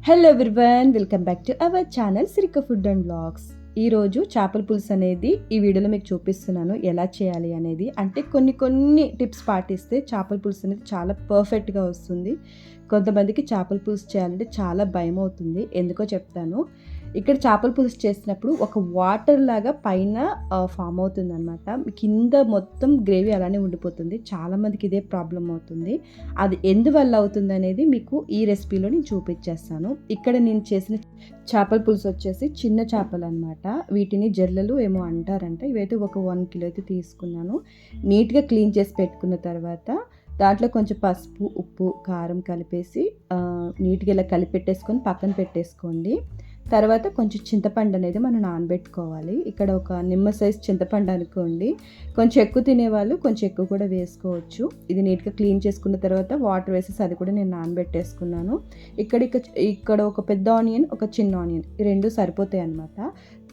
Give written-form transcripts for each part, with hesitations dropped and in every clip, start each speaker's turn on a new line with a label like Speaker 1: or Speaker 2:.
Speaker 1: Hello everyone, welcome back to our channel సిరిక food and vlogs. ఈరోజు చేపల పులుసు అనేది ఈ వీడియోలో మీకు చూపిస్తున్నాను ఎలా చేయాలి అనేది. అంటే కొన్ని టిప్స్ పాటిస్తే చేపల పులుసు అనేది చాలా పర్ఫెక్ట్గా వస్తుంది. కొంతమందికి చేపల పులుసు చేయాలంటే చాలా భయం అవుతుంది, ఎందుకో చెప్తాను. ఇక్కడ చేపల పులుసు చేసినప్పుడు ఒక వాటర్ లాగా పైన ఫామ్ అవుతుంది అనమాట. కింద మొత్తం గ్రేవీ అలానే ఉండిపోతుంది. చాలామందికి ఇదే ప్రాబ్లం అవుతుంది. అది ఎందువల్ల అవుతుంది అనేది మీకు ఈ రెసిపీలో నేను చూపించేస్తాను. ఇక్కడ నేను చేసిన చేపల పులుసు వచ్చేసి చిన్న చేపలు అనమాట. వీటిని జల్లలు ఏమో అంటారంట. ఇవైతే ఒక 1 కిలో అయితే తీసుకున్నాను. నీట్గా క్లీన్ చేసి పెట్టుకున్న తర్వాత దాంట్లో కొంచెం పసుపు, ఉప్పు, కారం కలిపేసి నీట్గా ఇలా కలిపెట్టేసుకొని పక్కన పెట్టేసుకోండి. తర్వాత కొంచెం చింతపండు అనేది మనం నానబెట్టుకోవాలి. ఇక్కడ ఒక నిమ్మ సైజ్ చింతపండు అనుకోండి. కొంచెం ఎక్కువ తినేవాళ్ళు కొంచెం ఎక్కువ కూడా వేసుకోవచ్చు. ఇది నీట్గా క్లీన్ చేసుకున్న తర్వాత వాటర్ వేసేసి అది కూడా నేను నానబెట్టేసుకున్నాను. ఇక్కడ ఒక పెద్ద ఆనియన్, ఒక చిన్న ఆనియన్, ఈ రెండు సరిపోతాయి అన్నమాట.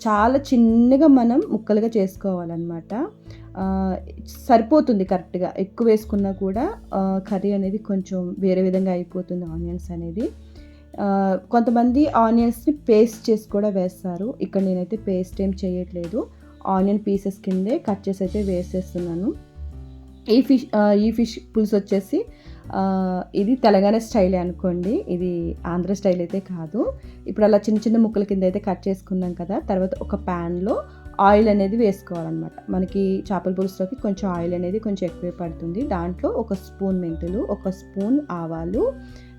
Speaker 1: చాలా చిన్నగా మనం ముక్కలుగా చేసుకోవాలన్నమాట. సరిపోతుంది కరెక్ట్గా. ఎక్కువ వేసుకున్నా కూడా కర్రీ అనేది కొంచెం వేరే విధంగా అయిపోతుంది ఆనియన్స్ అనేది. కొంతమంది ఆనియన్స్ని పేస్ట్ చేసి కూడా వేస్తారు. ఇక్కడ నేనైతే పేస్ట్ ఏం చేయట్లేదు. ఆనియన్ పీసెస్ కిందే కట్ చేసి అయితే వేసేస్తున్నాను. ఈ ఫిష్ పులుసు వచ్చేసి ఇది తెలంగాణ స్టైలే అనుకోండి. ఇది ఆంధ్ర స్టైల్ అయితే కాదు. ఇప్పుడు అలా చిన్న చిన్న ముక్కల కింద అయితే కట్ చేసుకున్నాం కదా. తర్వాత ఒక ప్యాన్లో ఆయిల్ అనేది వేసుకోవాలన్నమాట. మనకి చేపల పులుసులోకి కొంచెం ఆయిల్ అనేది కొంచెం ఎక్కువే పడుతుంది. దాంట్లో ఒక స్పూన్ మెంతులు, ఒక స్పూన్ ఆవాలు,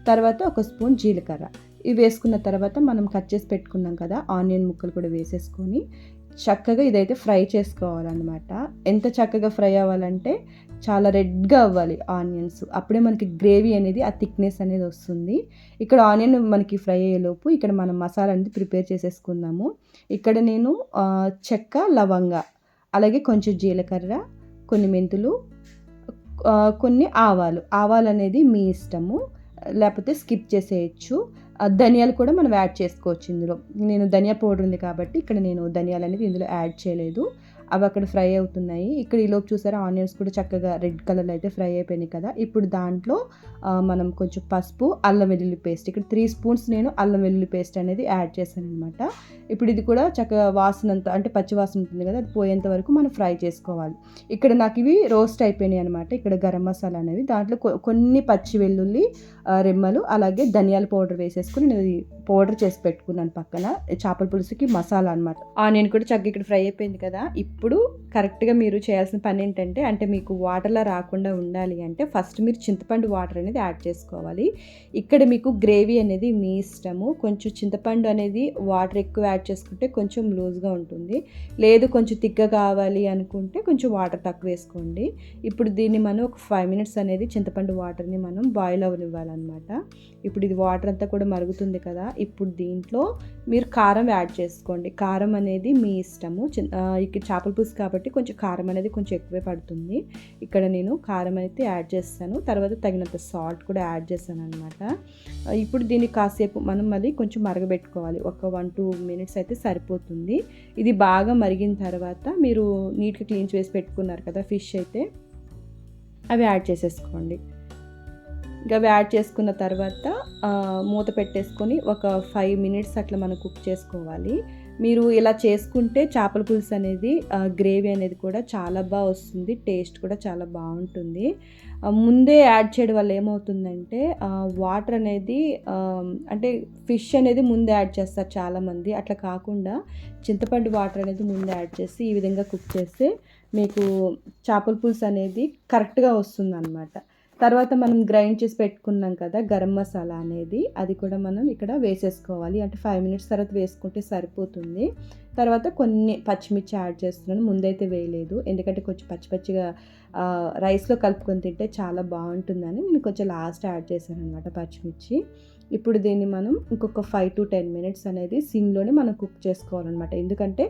Speaker 1: తర్వాత ఒక స్పూన్ జీలకర్ర ఇవి వేసుకున్న తర్వాత మనం కట్ చేసి పెట్టుకున్నాం కదా ఆనియన్ ముక్కలు కూడా వేసేసుకొని చక్కగా ఇదైతే ఫ్రై చేసుకోవాలన్నమాట. ఎంత చక్కగా ఫ్రై అవ్వాలంటే చాలా రెడ్గా అవ్వాలి ఆనియన్స్. అప్పుడే మనకి గ్రేవీ అనేది ఆ థిక్నెస్ అనేది వస్తుంది. ఇక్కడ ఆనియన్ మనకి ఫ్రై అయ్యేలోపు ఇక్కడ మనం మసాలా అనేది ప్రిపేర్ చేసేసుకుందాము. ఇక్కడ నేను చెక్క, లవంగ, అలాగే కొంచెం జీలకర్ర, కొన్ని మెంతులు, కొన్ని ఆవాలు అనేది మీ ఇష్టము, లేకపోతే స్కిప్ చేసేయచ్చు. ధనియాలు కూడా మనం యాడ్ చేసుకోవచ్చు ఇందులో. నేను ధనియా పౌడర్ ఉంది కాబట్టి ఇక్కడ నేను ధనియాలు అనేది ఇందులో యాడ్ చేయలేదు. అవి అక్కడ ఫ్రై అవుతున్నాయి. ఇక్కడ ఈలోపు చూసారా ఆనియన్స్ కూడా చక్కగా రెడ్ కలర్లో అయితే ఫ్రై అయిపోయినాయి కదా. ఇప్పుడు దాంట్లో మనం కొంచెం పసుపు, అల్లం వెల్లుల్లి పేస్ట్, ఇక్కడ 3 స్పూన్స్ నేను అల్లం వెల్లుల్లి పేస్ట్ అనేది యాడ్ చేశాను అనమాట. ఇప్పుడు ఇది కూడా చక్కగా వాసనంత అంటే పచ్చి వాసన ఉంటుంది కదా, అది పోయేంత వరకు మనం ఫ్రై చేసుకోవాలి. ఇక్కడ నాకు ఇవి రోస్ట్ అయిపోయినాయి అనమాట. ఇక్కడ గరం మసాలా అనేది దాంట్లో కొన్ని పచ్చి వెల్లుల్లి రెమ్మలు, అలాగే ధనియాల పౌడర్ వేసేసుకుని నేను పౌడర్ చేసి పెట్టుకున్నాను పక్కన. చేపల పులుసుకి మసాలా అనమాట. ఆనియన్ కూడా చక్కగా ఇక్కడ ఫ్రై అయిపోయింది కదా. ఇప్పుడు కరెక్ట్గా మీరు చేయాల్సిన పని ఏంటంటే, అంటే మీకు వాటర్లా రాకుండా ఉండాలి అంటే ఫస్ట్ మీరు చింతపండు వాటర్ అనేది యాడ్ చేసుకోవాలి. ఇక్కడ మీకు గ్రేవీ అనేది మీ ఇష్టము. కొంచెం చింతపండు అనేది వాటర్ ఎక్కువ యాడ్ చేసుకుంటే కొంచెం లూజ్గా ఉంటుంది. లేదు కొంచెం తిక్కగా కావాలి అనుకుంటే కొంచెం వాటర్ తక్కువ వేసుకోండి. ఇప్పుడు దీన్ని మనం ఒక 5 మినిట్స్ అనేది చింతపండు వాటర్ని మనం బాయిల్ అవ్వనివ్వాలన్నమాట. ఇప్పుడు ఇది వాటర్ అంతా కూడా మరుగుతుంది కదా. ఇప్పుడు దీంట్లో మీరు కారం యాడ్ చేసుకోండి. కారం అనేది మీ ఇష్టము. ఇక్కడ చేపల పులుసు కాబట్టి కొంచెం కారం అనేది కొంచెం ఎక్కువే పడుతుంది. ఇక్కడ నేను కారం అయితే యాడ్ చేస్తాను. తర్వాత తగినంత సాల్ట్ కూడా యాడ్ చేస్తాను అనమాట. ఇప్పుడు దీన్ని కాసేపు మనం మళ్ళీ కొంచెం మరగబెట్టుకోవాలి. ఒక 1-2 మినిట్స్ అయితే సరిపోతుంది. ఇది బాగా మరిగిన తర్వాత మీరు నీట్గా క్లీన్ చేసి పెట్టుకున్నారు కదా ఫిష్ అయితే, అవి యాడ్ చేసేసుకోండి. ఇంకా అవి యాడ్ చేసుకున్న తర్వాత మూత పెట్టేసుకొని ఒక 5 మినిట్స్ అట్లా మనం కుక్ చేసుకోవాలి. మీరు ఇలా చేసుకుంటే చేపల పులుసు అనేది గ్రేవీ అనేది కూడా చాలా బాగా వస్తుంది. టేస్ట్ కూడా చాలా బాగుంటుంది. ముందే యాడ్ చేయడం వల్ల ఏమవుతుందంటే వాటర్ అనేది అంటే ఫిష్ అనేది ముందే యాడ్ చేస్తారు చాలామంది. అట్లా కాకుండా చింతపండు వాటర్ అనేది ముందే యాడ్ చేసి ఈ విధంగా కుక్ చేస్తే మీకు చేపల పులుసు అనేది కరెక్ట్గా వస్తుంది అన్నమాట. తర్వాత మనం గ్రైండ్ చేసి పెట్టుకున్నాం కదా గరం మసాలా అనేది, అది కూడా మనం ఇక్కడ వేసేసుకోవాలి. అంటే 5 మినిట్స్ తర్వాత వేసుకుంటే సరిపోతుంది. తర్వాత కొన్ని పచ్చిమిర్చి యాడ్ చేస్తున్నాను. ముందైతే వేయలేదు, ఎందుకంటే కొంచెం పచ్చిగా రైస్లో కలుపుకొని తింటే చాలా బాగుంటుందని నేను కొంచెం లాస్ట్ యాడ్ చేశాను అనమాట పచ్చిమిర్చి. ఇప్పుడు దీన్ని మనం ఇంకొక 5 to 10 మినిట్స్ అనేది సిమ్లోనే మనం కుక్ చేసుకోవాలన్నమాట. ఎందుకంటే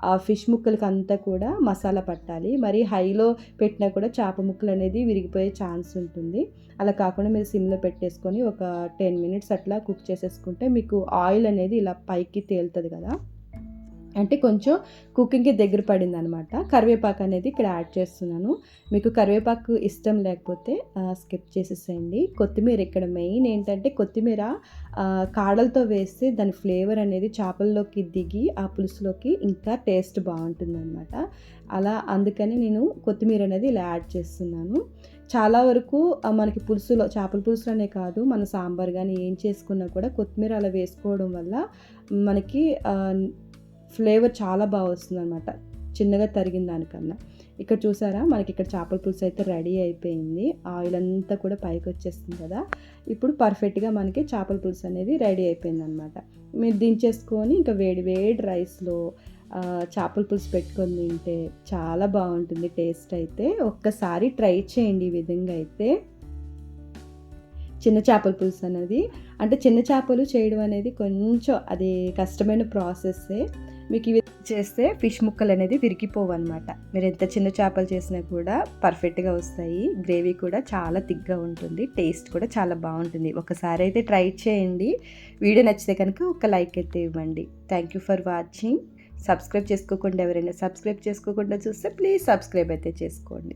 Speaker 1: ఆ ఫిష్ ముక్కలకి అంతా కూడా మసాలా పట్టాలి. మరి హైలో పెట్టినా కూడా చేప ముక్కలు అనేది విరిగిపోయే ఛాన్స్ ఉంటుంది. అలా కాకుండా మీరు సిమ్లో పెట్టేసుకొని ఒక 10 మినిట్స్ అట్లా కుక్ చేసేసుకుంటే మీకు ఆయిల్ అనేది ఇలా పైకి తేలుతుంది కదా. అంటే కొంచెం కుకింగ్‌కి దగ్గర పడిందనమాట. కరివేపాకు అనేది ఇక్కడ యాడ్ చేస్తున్నాను. మీకు కరివేపాకు ఇష్టం లేకపోతే స్కిప్ చేసేసేయండి. కొత్తిమీర ఇక్కడ మెయిన్ ఏంటంటే కొత్తిమీర కాడలతో వేస్తే దాని ఫ్లేవర్ అనేది చేపల్లోకి దిగి ఆ పులుసులోకి ఇంకా టేస్ట్ బావుంటుందనమాట. అలా అందుకని నేను కొత్తిమీర అనేది ఇలా యాడ్ చేస్తున్నాను. చాలా వరకు మనకి పులుసులో చేపల పులుసులోనే కాదు మన సాంబార్ గానీ ఏం చేసుకున్నా కూడా కొత్తిమీర అలా వేసుకోవడం వల్ల మనకి ఫ్లేవర్ చాలా బాగా వస్తుందనమాట చిన్నగా తరిగిన దానికన్నా. ఇక్కడ చూసారా మనకి ఇక్కడ చేపల పులుసు అయితే రెడీ అయిపోయింది. ఆయిల్ అంతా కూడా పైకి వచ్చేస్తుంది కదా. ఇప్పుడు పర్ఫెక్ట్గా మనకి చేపల పులుసు అనేది రెడీ అయిపోయిందనమాట. మీరు దించేసుకొని ఇంకా వేడి వేడి రైస్లో చేపల పులుసు పెట్టుకొని తింటే చాలా బాగుంటుంది టేస్ట్ అయితే. ఒక్కసారి ట్రై చేయండి ఈ విధంగా అయితే. చిన్న చేపల పులుసు అనేది అంటే చిన్న చేపలు చేయడం అనేది కొంచెం అది కష్టమైన ప్రాసెస్సే. మీకు ఇవి చేస్తే ఫిష్ ముక్కలు అనేది విరిగిపోవన్నమాట. మీరు ఎంత చిన్న చేపలు చేసినా కూడా పర్ఫెక్ట్గా వస్తాయి. గ్రేవీ కూడా చాలా థిక్గా ఉంటుంది, టేస్ట్ కూడా చాలా బాగుంటుంది. ఒకసారి అయితే ట్రై చేయండి. వీడియో నచ్చితే కనుక ఒక లైక్ అయితే ఇవ్వండి. Thank you for watching. Subscribe చేసుకోకుండా ఎవరైనా సబ్స్క్రైబ్ చేసుకోకుండా చూస్తే ప్లీజ్ సబ్స్క్రైబ్ అయితే చేసుకోండి.